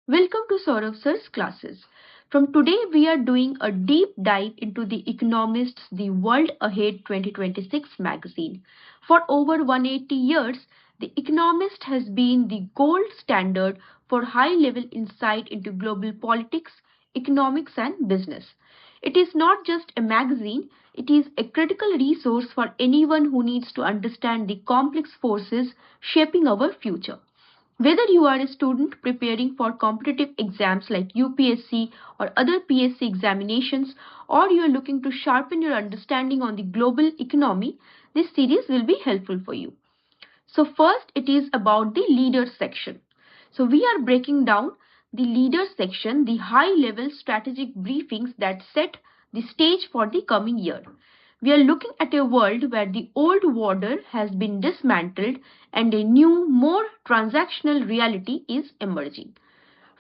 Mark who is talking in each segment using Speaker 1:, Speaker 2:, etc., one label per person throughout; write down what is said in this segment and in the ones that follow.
Speaker 1: Welcome to Saurav Sir's classes. From today, we are doing a deep dive into the Economist's The World Ahead 2026 magazine. For over 180 years, The Economist has been the gold standard for high-level insight into global politics, economics, and business. It is not just a magazine, it is a critical resource for anyone who needs to understand the complex forces shaping our future. Whether you are a student preparing for competitive exams like UPSC or other PSC examinations, or you are looking to sharpen your understanding on the global economy, this series will be helpful for you. So first, it is about the leaders section. So we are breaking down the leaders section, the high-level strategic briefings that set the stage for the coming year. We are looking at a world where the old order has been dismantled and a new, more transactional reality is emerging.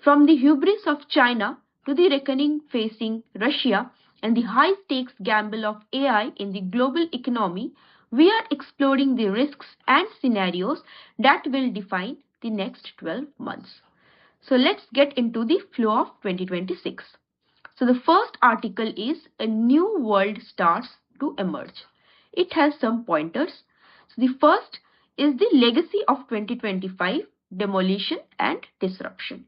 Speaker 1: From the hubris of China to the reckoning facing Russia and the high-stakes gamble of AI in the global economy, we are exploring the risks and scenarios that will define the next 12 months. So let's get into the flow of 2026. So the first article is A New World Starts to Emerge. It has some pointers. So the first is the legacy of 2025, demolition and disruption.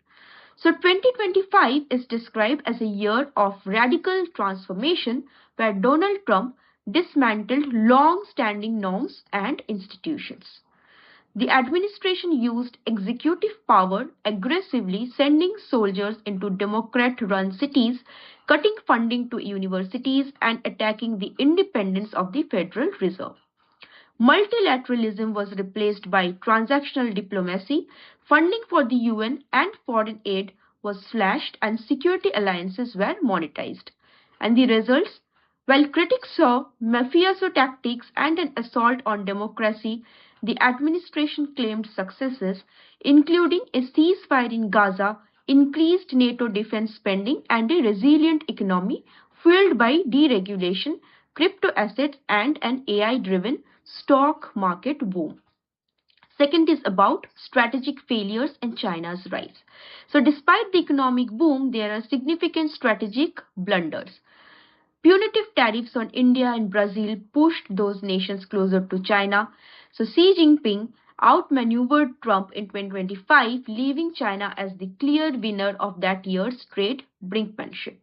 Speaker 1: So 2025 is described as a year of radical transformation where Donald Trump dismantled long-standing norms and institutions. The administration used executive power aggressively, sending soldiers into Democrat-run cities, cutting funding to universities, and attacking the independence of the Federal Reserve. Multilateralism was replaced by transactional diplomacy, funding for the UN and foreign aid was slashed, and security alliances were monetized. And the results? While critics saw mafioso tactics and an assault on democracy, the administration claimed successes, including a ceasefire in Gaza, increased NATO defense spending, and a resilient economy fueled by deregulation, crypto assets, and an AI-driven stock market boom. Second is about strategic failures and China's rise. So despite the economic boom, there are significant strategic blunders. Punitive tariffs on India and Brazil pushed those nations closer to China. So Xi Jinping outmaneuvered Trump in 2025, leaving China as the clear winner of that year's trade brinkmanship.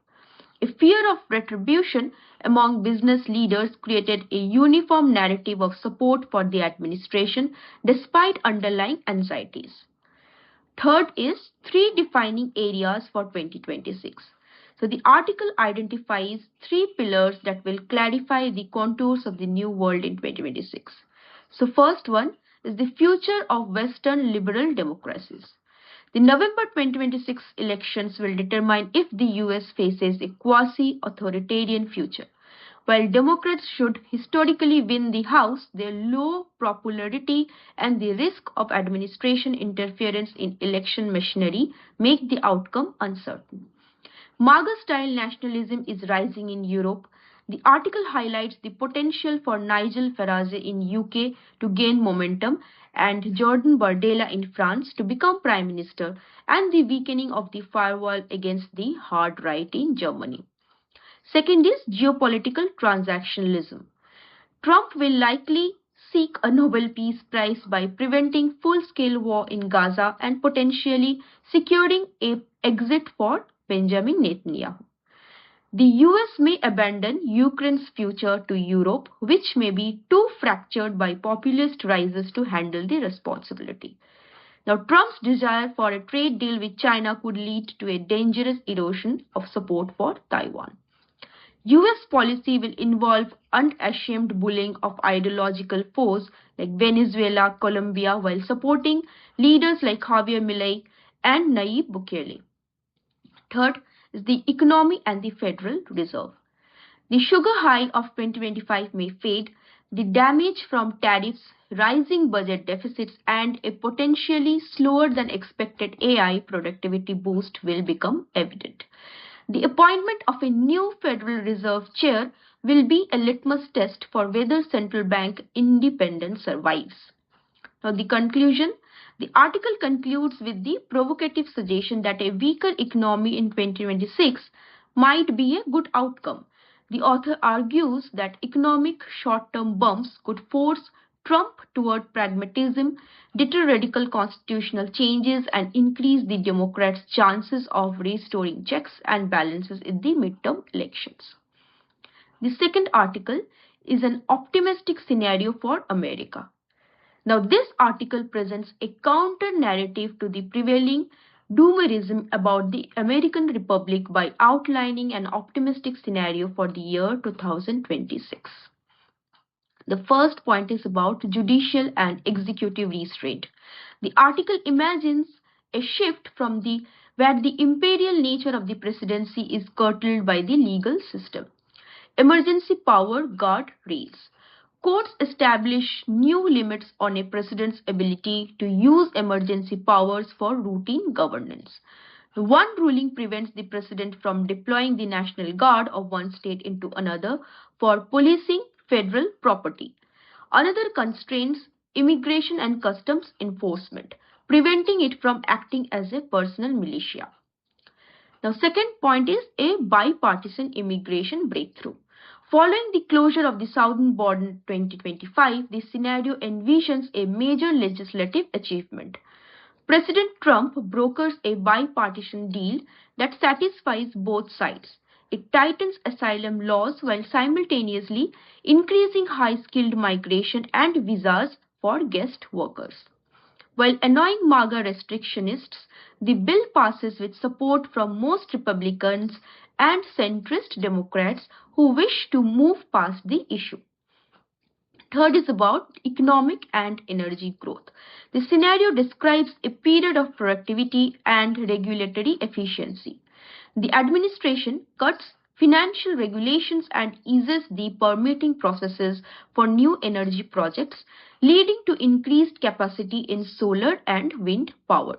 Speaker 1: A fear of retribution among business leaders created a uniform narrative of support for the administration despite underlying anxieties. Third is three defining areas for 2026. So the article identifies three pillars that will clarify the contours of the new world in 2026. So first one is the future of Western liberal democracies. The November 2026 elections will determine if the US faces a quasi-authoritarian future. While Democrats should historically win the House, their low popularity and the risk of administration interference in election machinery make the outcome uncertain. MAGA-style nationalism is rising in Europe. The article highlights the potential for Nigel Farage in UK to gain momentum and Jordan Bardella in France to become Prime Minister, and the weakening of the firewall against the hard right in Germany. Second is geopolitical transactionalism. Trump will likely seek a Nobel Peace Prize by preventing full-scale war in Gaza and potentially securing an exit for Benjamin Netanyahu. The US may abandon Ukraine's future to Europe, which may be too fractured by populist rises to handle the responsibility. Now, Trump's desire for a trade deal with China could lead to a dangerous erosion of support for Taiwan. US policy will involve unashamed bullying of ideological foes like Venezuela, Colombia, while supporting leaders like Javier Milei and Nayib Bukele. Third is the economy and the Federal Reserve. The sugar high of 2025 may fade, the damage from tariffs, rising budget deficits, and a potentially slower than expected AI productivity boost will become evident. The appointment of a new Federal Reserve chair will be a litmus test for whether central bank independence survives. Now, the conclusion, The article concludes with the provocative suggestion that a weaker economy in 2026 might be a good outcome. The author argues that economic short-term bumps could force Trump toward pragmatism, deter radical constitutional changes, and increase the Democrats' chances of restoring checks and balances in the midterm elections. The second article is an optimistic scenario for America. Now, this article presents a counter narrative to the prevailing doomerism about the American Republic by outlining an optimistic scenario for the year 2026. The first point is about judicial and executive restraint. The article imagines a shift from the where the imperial nature of the presidency is curtailed by the legal system. Emergency power guard rails. Courts establish new limits on a president's ability to use emergency powers for routine governance. One ruling prevents the president from deploying the National Guard of one state into another for policing federal property. Another constrains immigration and customs enforcement, preventing it from acting as a personal militia. Now, second point is a bipartisan immigration breakthrough. Following the closure of the southern border in 2025, the scenario envisions a major legislative achievement. President Trump brokers a bipartisan deal that satisfies both sides. It tightens asylum laws while simultaneously increasing high-skilled migration and visas for guest workers. While annoying MAGA restrictionists, the bill passes with support from most Republicans and centrist Democrats who wish to move past the issue. Third is about economic and energy growth. The scenario describes a period of productivity and regulatory efficiency. The administration cuts financial regulations and eases the permitting processes for new energy projects, leading to increased capacity in solar and wind power.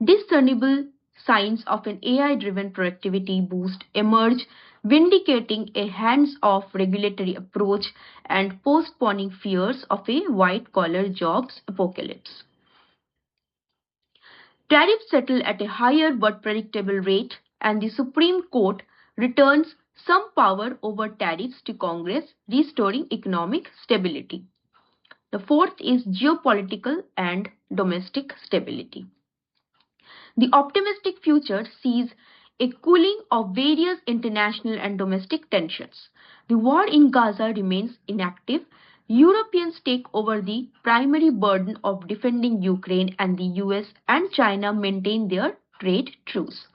Speaker 1: Discernible signs of an AI-driven productivity boost emerge, vindicating a hands-off regulatory approach and postponing fears of a white-collar jobs apocalypse. Tariffs settle at a higher but predictable rate, and the Supreme Court returns some power over tariffs to Congress, restoring economic stability. The fourth is geopolitical and domestic stability. The optimistic future sees a cooling of various international and domestic tensions. The war in Gaza remains inactive. Europeans take over the primary burden of defending Ukraine, and the US and China maintain their trade truce.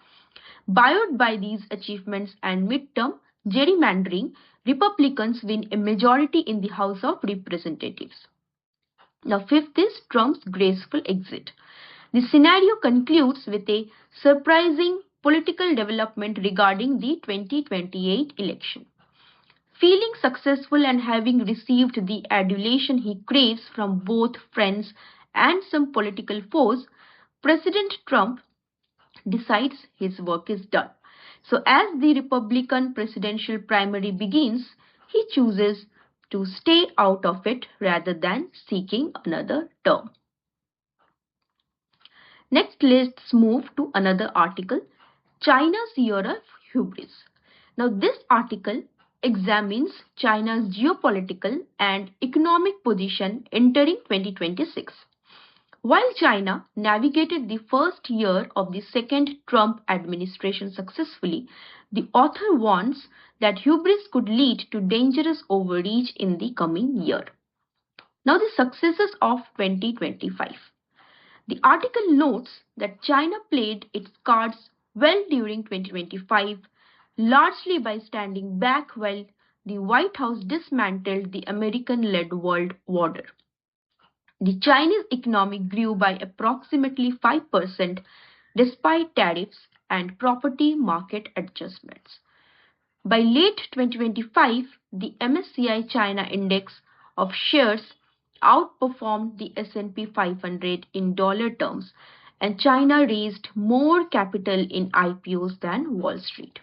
Speaker 1: Buoyed by these achievements and midterm gerrymandering, Republicans win a majority in the House of Representatives. Now, fifth is Trump's graceful exit. The scenario concludes with a surprising political development regarding the 2028 election. Feeling successful and having received the adulation he craves from both friends and some political foes, President Trump decides his work is done. So, as the Republican presidential primary begins, he chooses to stay out of it rather than seeking another term. Next, let's move to another article, China's Year of Hubris. Now, this article examines China's geopolitical and economic position entering 2026. While China navigated the first year of the second Trump administration successfully, the author warns that hubris could lead to dangerous overreach in the coming year. Now, the successes of 2025. The article notes that China played its cards well during 2025, largely by standing back while the White House dismantled the American-led world order. The Chinese economy grew by approximately 5% despite tariffs and property market adjustments. By late 2025, the MSCI China Index of shares outperformed the S&P 500 in dollar terms, and China raised more capital in IPOs than Wall Street.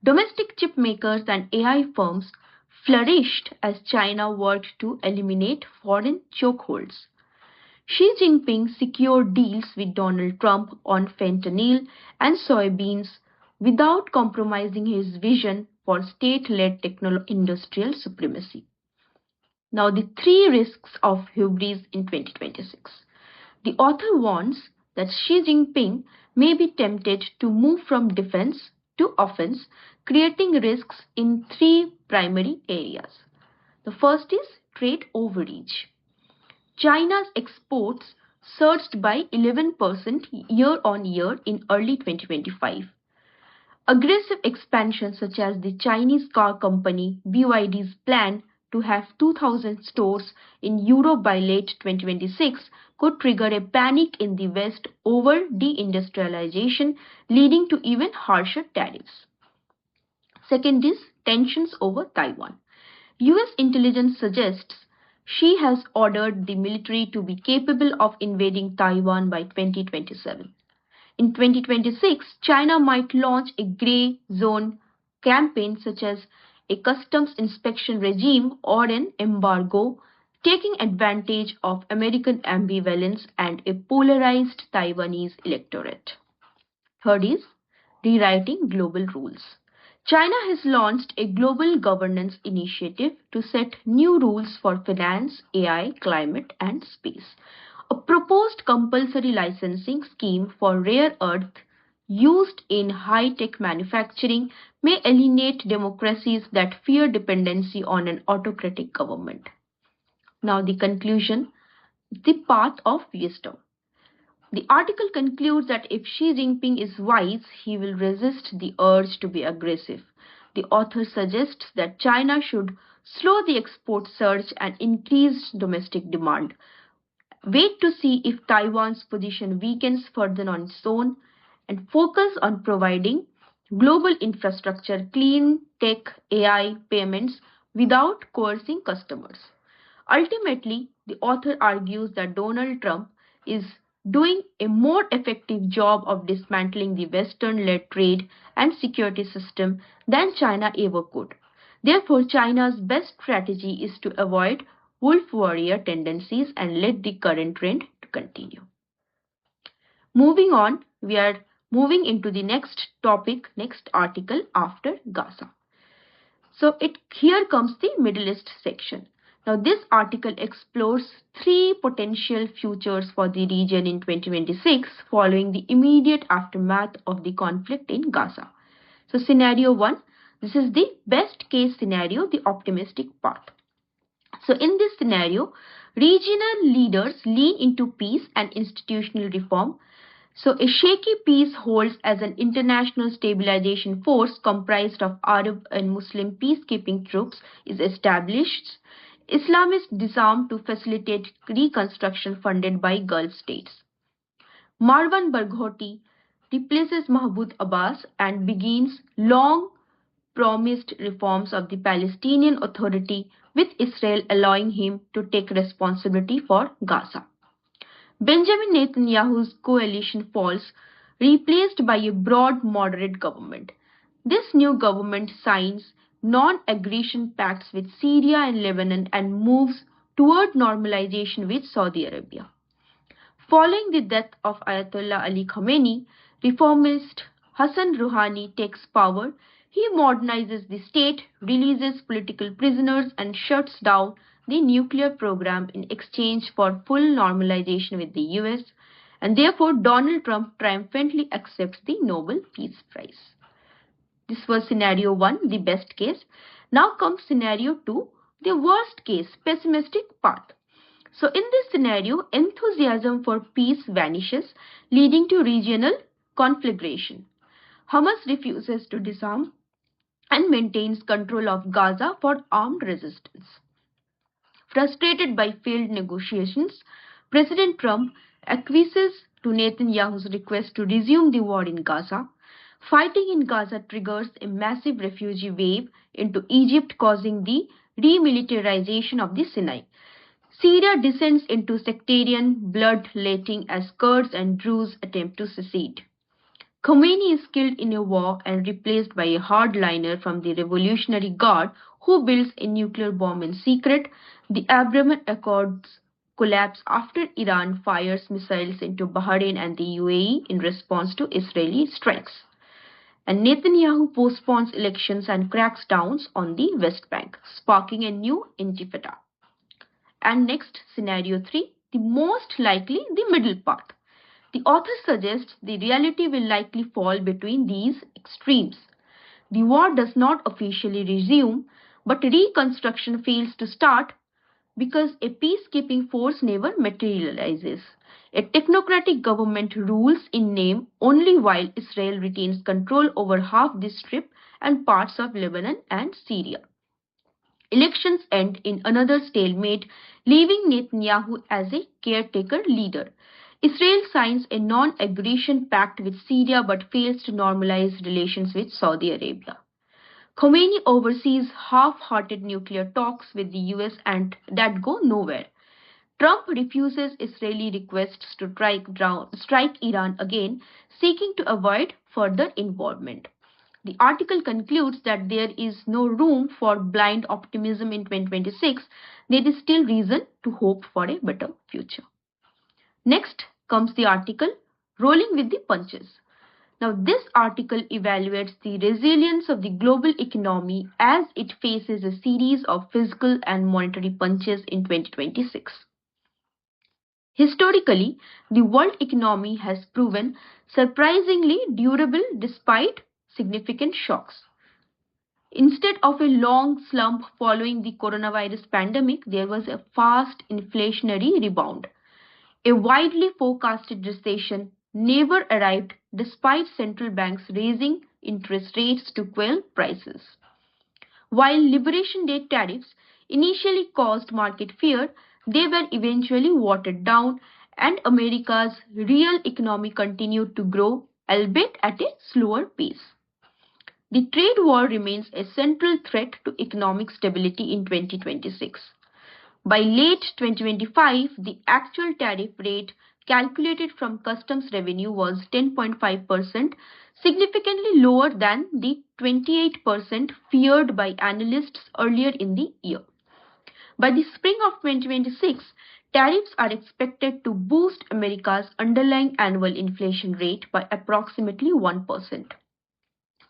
Speaker 1: Domestic chip makers and AI firms flourished as China worked to eliminate foreign chokeholds. Xi Jinping secured deals with Donald Trump on fentanyl and soybeans without compromising his vision for state-led techno-industrial supremacy. Now, the three risks of hubris in 2026. The author warns that Xi Jinping may be tempted to move from defense to offense, creating risks in three primary areas. The first is trade overreach. China's exports surged by 11% year on year in early 2025. Aggressive expansion such as the Chinese car company BYD's plan to have 2,000 stores in Europe by late 2026 could trigger a panic in the West over deindustrialization, leading to even harsher tariffs. Second is tensions over Taiwan. US intelligence suggests Xi has ordered the military to be capable of invading Taiwan by 2027. In 2026, China might launch a grey zone campaign such as a customs inspection regime or an embargo, taking advantage of American ambivalence and a polarized Taiwanese electorate. Third is rewriting global rules. China has launched a global governance initiative to set new rules for finance, AI, climate, and space. A proposed compulsory licensing scheme for rare earth used in high-tech manufacturing may alienate democracies that fear dependency on an autocratic government. Now the conclusion, the path of wisdom. The article concludes that if Xi Jinping is wise, he will resist the urge to be aggressive. The author suggests that China should slow the export surge and increase domestic demand. Wait to see if Taiwan's position weakens further on its own and focus on providing global infrastructure, clean tech, AI, payments without coercing customers. Ultimately, the author argues that Donald Trump is doing a more effective job of dismantling the Western led trade and security system than China ever could. Therefore, China's best strategy is to avoid wolf warrior tendencies and let the current trend to continue. Moving on, we are moving into the next topic, next article after Gaza. So here comes the Middle East section. Now this article explores three potential futures for the region in 2026 following the immediate aftermath of the conflict in Gaza. So scenario 1, this is the best case scenario, the optimistic part. So in this scenario, regional leaders lean into peace and institutional reform. So a shaky peace holds as an international stabilization force comprised of Arab and Muslim peacekeeping troops is established. Islamists disarm to facilitate reconstruction funded by Gulf states. Marwan Barghouti replaces Mahmoud Abbas and begins long promised reforms of the Palestinian Authority, with Israel allowing him to take responsibility for Gaza. Benjamin Netanyahu's coalition falls, replaced by a broad moderate government. This new government signs non-aggression pacts with Syria and Lebanon and moves toward normalization with Saudi Arabia. Following the death of Ayatollah Ali Khamenei, reformist Hassan Rouhani takes power. He modernizes the state, releases political prisoners, and shuts down the nuclear program in exchange for full normalization with the US, and therefore Donald Trump triumphantly accepts the Nobel Peace Prize. This was scenario 1, the best case. Now comes scenario 2, the worst case, pessimistic path. So in this scenario, enthusiasm for peace vanishes, leading to regional conflagration. Hamas refuses to disarm and maintains control of Gaza for armed resistance. Frustrated by failed negotiations, President Trump acquiesces to Netanyahu's request to resume the war in Gaza. Fighting in Gaza triggers a massive refugee wave into Egypt, causing the remilitarization of the Sinai. Syria descends into sectarian bloodletting as Kurds and Druze attempt to secede. Khomeini is killed in a war and replaced by a hardliner from the Revolutionary Guard who builds a nuclear bomb in secret. The Abraham Accords collapse after Iran fires missiles into Bahrain and the UAE in response to Israeli strikes. And Netanyahu postpones elections and cracks down on the West Bank, sparking a new intifada. And next, scenario 3, the most likely the middle path. The author suggests the reality will likely fall between these extremes. The war does not officially resume, but reconstruction fails to start because a peacekeeping force never materializes. A technocratic government rules in name only while Israel retains control over half the Strip and parts of Lebanon and Syria. Elections end in another stalemate, leaving Netanyahu as a caretaker leader. Israel signs a non-aggression pact with Syria but fails to normalize relations with Saudi Arabia. Khomeini oversees half-hearted nuclear talks with the US and that go nowhere. Trump refuses Israeli requests to strike Iran again, seeking to avoid further involvement. The article concludes that there is no room for blind optimism in 2026. There is still reason to hope for a better future. Next comes the article Rolling with the Punches. Now, this article evaluates the resilience of the global economy as it faces a series of fiscal and monetary punches in 2026. Historically, the world economy has proven surprisingly durable despite significant shocks. Instead of a long slump following the coronavirus pandemic, there was a fast inflationary rebound. A widely forecasted recession never arrived despite central banks raising interest rates to quell prices. While Liberation Day tariffs initially caused market fear, they were eventually watered down and America's real economy continued to grow, albeit at a slower pace. The trade war remains a central threat to economic stability in 2026. By late 2025, the actual tariff rate calculated from customs revenue was 10.5%, significantly lower than the 28% feared by analysts earlier in the year. By the spring of 2026, tariffs are expected to boost America's underlying annual inflation rate by approximately 1%.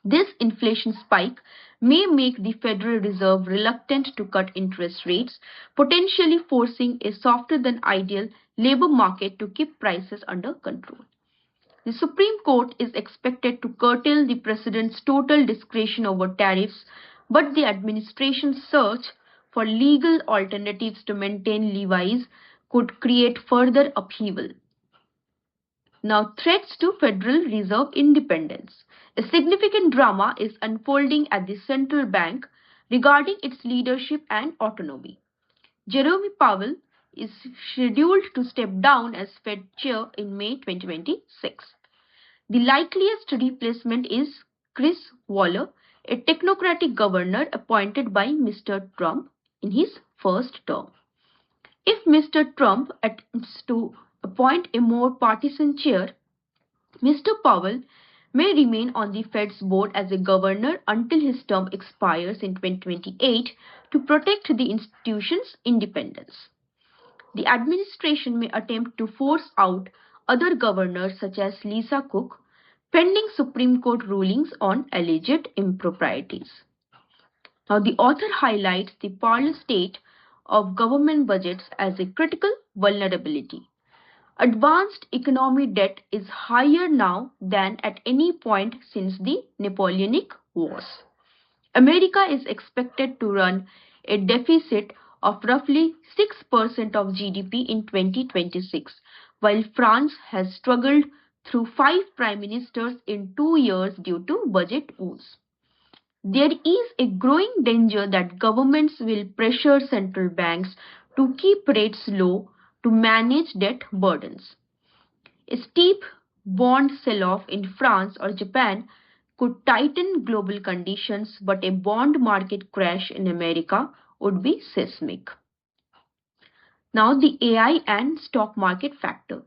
Speaker 1: This inflation spike may make the Federal Reserve reluctant to cut interest rates, potentially forcing a softer than ideal labor market to keep prices under control. The Supreme Court is expected to curtail the president's total discretion over tariffs, but the administration's search for legal alternatives to maintain levies could create further upheaval. Now, threats to Federal Reserve independence. A significant drama is unfolding at the central bank regarding its leadership and autonomy. Jerome Powell is scheduled to step down as Fed chair in May 2026. The likeliest replacement is Chris Waller, a technocratic governor appointed by Mr. Trump in his first term. If Mr. Trump attempts to appoint a more partisan chair, Mr. Powell may remain on the Fed's board as a governor until his term expires in 2028 to protect the institution's independence. The administration may attempt to force out other governors such as Lisa Cook, pending Supreme Court rulings on alleged improprieties. Now, the author highlights the parlor state of government budgets as a critical vulnerability. Advanced economy debt is higher now than at any point since the Napoleonic Wars. America is expected to run a deficit of roughly 6% of GDP in 2026, while France has struggled through 5 prime ministers in 2 years due to budget woes. There is a growing danger that governments will pressure central banks to keep rates low to manage debt burdens. A steep bond sell-off in France or Japan could tighten global conditions, but a bond market crash in America would be seismic. Now, the AI and stock market factor.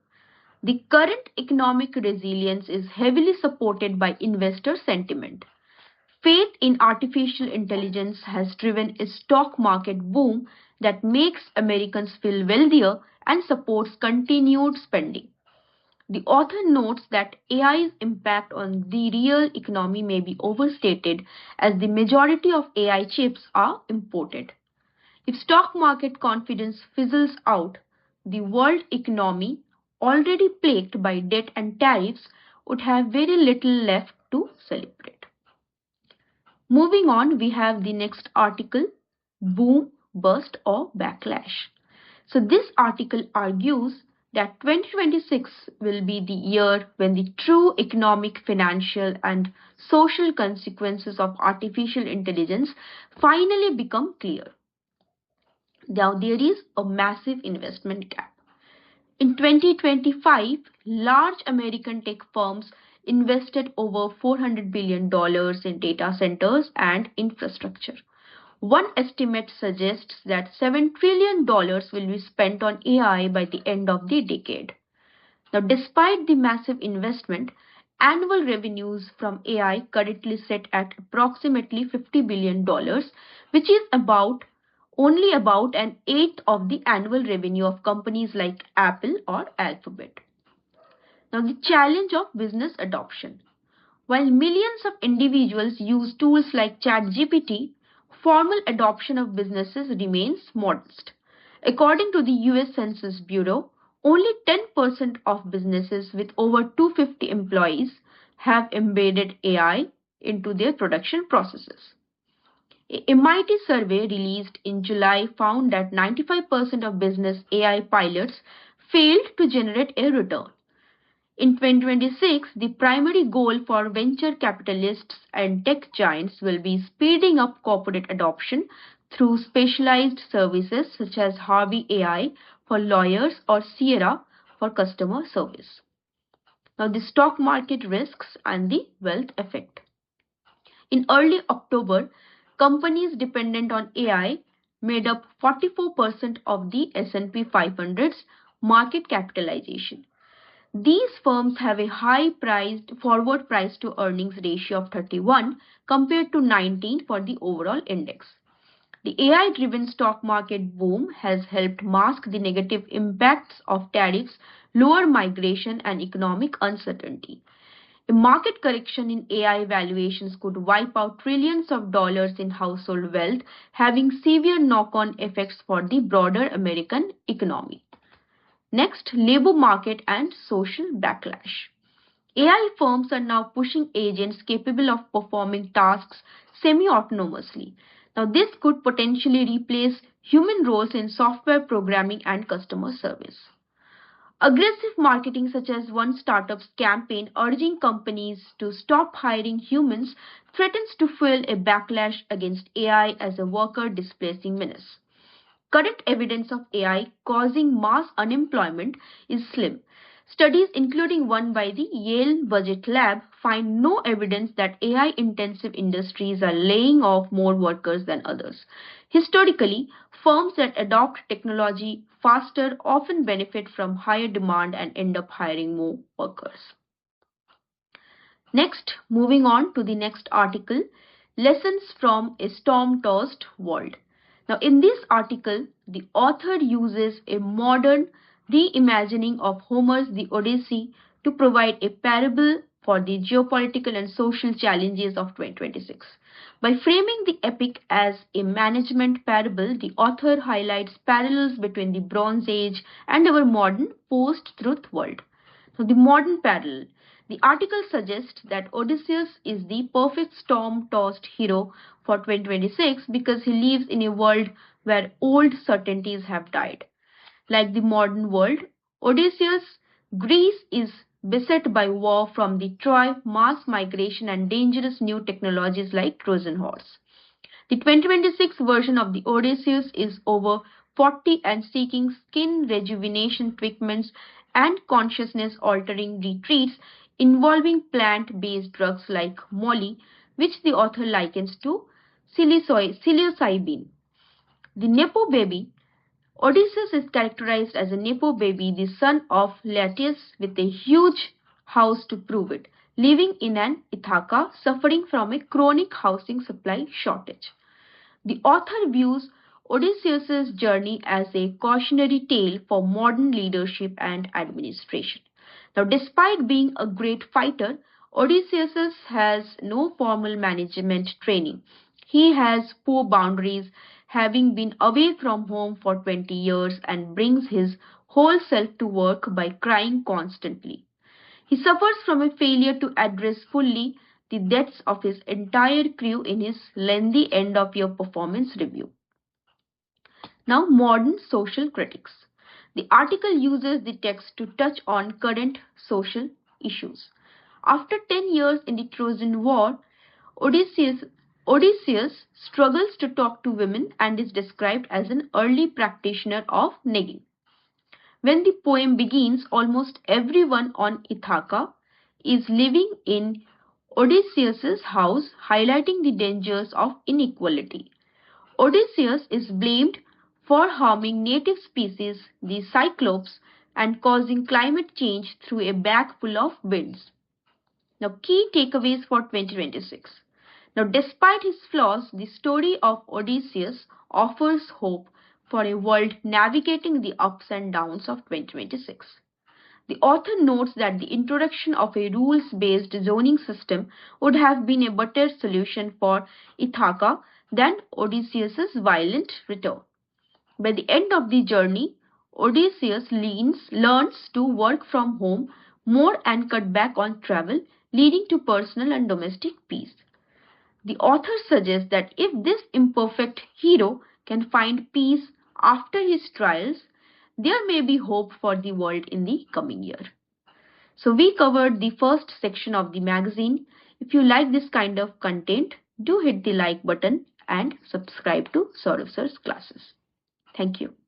Speaker 1: The current economic resilience is heavily supported by investor sentiment. Faith in artificial intelligence has driven a stock market boom that makes Americans feel wealthier and supports continued spending. The author notes that AI's impact on the real economy may be overstated as the majority of AI chips are imported. If stock market confidence fizzles out, the world economy, already plagued by debt and tariffs, would have very little left to celebrate. Moving on, we have the next article, Boom, Bust or Backlash. So this article argues that 2026 will be the year when the true economic, financial and social consequences of artificial intelligence finally become clear. Now there is a massive investment gap. In 2025, large American tech firms invested over $400 billion in data centers and infrastructure. One estimate suggests that $7 trillion will be spent on AI by the end of the decade. Now, despite the massive investment, annual revenues from AI currently sit at approximately $50 billion, which is only about an eighth of the annual revenue of companies like Apple or Alphabet. Now, the challenge of business adoption. While millions of individuals use tools like ChatGPT, formal adoption of businesses remains modest. According to the US Census Bureau, only 10% of businesses with over 250 employees have embedded AI into their production processes. A MIT survey released in July found that 95% of business AI pilots failed to generate a return. In 2026, the primary goal for venture capitalists and tech giants will be speeding up corporate adoption through specialized services such as Harvey AI for lawyers or Sierra for customer service. Now, the stock market risks and the wealth effect. In early October, companies dependent on AI made up 44% of the S&P 500's market capitalization. These firms have a high priced forward price to earnings ratio of 31 compared to 19 for the overall index. The AI driven stock market boom has helped mask the negative impacts of tariffs, lower migration, and economic uncertainty. A market correction in AI valuations could wipe out trillions of dollars in household wealth, having severe knock on effects for the broader American economy. Next, labor market and social backlash. AI firms are now pushing agents capable of performing tasks semi-autonomously. Now, this could potentially replace human roles in software programming and customer service. Aggressive marketing, such as one startup's campaign urging companies to stop hiring humans, threatens to fuel a backlash against AI as a worker displacing menace. Current evidence of AI causing mass unemployment is slim. Studies, including one by the Yale Budget Lab, find no evidence that AI-intensive industries are laying off more workers than others. Historically, firms that adopt technology faster often benefit from higher demand and end up hiring more workers. Next, moving on to the next article, Lessons from a Storm-Tossed World. Now, in this article, the author uses a modern reimagining of Homer's The Odyssey to provide a parable for the geopolitical and social challenges of 2026. By framing the epic as a management parable, the author highlights parallels between the Bronze Age and our modern post-truth world. So, the modern parallel. The article suggests that Odysseus is the perfect storm-tossed hero for 2026 because he lives in a world where old certainties have died. Like the modern world, Odysseus' Greece is beset by war from the Troy, mass migration and dangerous new technologies like Trojan horse. The 2026 version of the Odysseus is over 40 and seeking skin rejuvenation treatments and consciousness altering retreats involving plant-based drugs like Molly, which the author likens to psilocybin. The Nepo baby. Odysseus is characterized as a Nepo baby, the son of Laertes with a huge house to prove it, living in an Ithaca suffering from a chronic housing supply shortage. The author views Odysseus' journey as a cautionary tale for modern leadership and administration. Now, despite being a great fighter, Odysseus has no formal management training. He has poor boundaries, having been away from home for 20 years, and brings his whole self to work by crying constantly. He suffers from a failure to address fully the deaths of his entire crew in his lengthy end of year performance review. Now, modern social critics. The article uses the text to touch on current social issues. After 10 years in the Trojan War, Odysseus, Odysseus struggles to talk to women and is described as an early practitioner of negging. When the poem begins, almost everyone on Ithaca is living in Odysseus's house, highlighting the dangers of inequality. Odysseus is blamed for harming native species, the Cyclops, and causing climate change through a bag full of winds. Now, key takeaways for 2026. Now, despite his flaws, the story of Odysseus offers hope for a world navigating the ups and downs of 2026. The author notes that the introduction of a rules-based zoning system would have been a better solution for Ithaca than Odysseus's violent return. By the end of the journey, Odysseus learns to work from home more and cut back on travel, leading to personal and domestic peace. The author suggests that if this imperfect hero can find peace after his trials, there may be hope for the world in the coming year. So we covered the first section of the magazine. If you like this kind of content, do hit the like button and subscribe to Saurav Sir's classes. Thank you.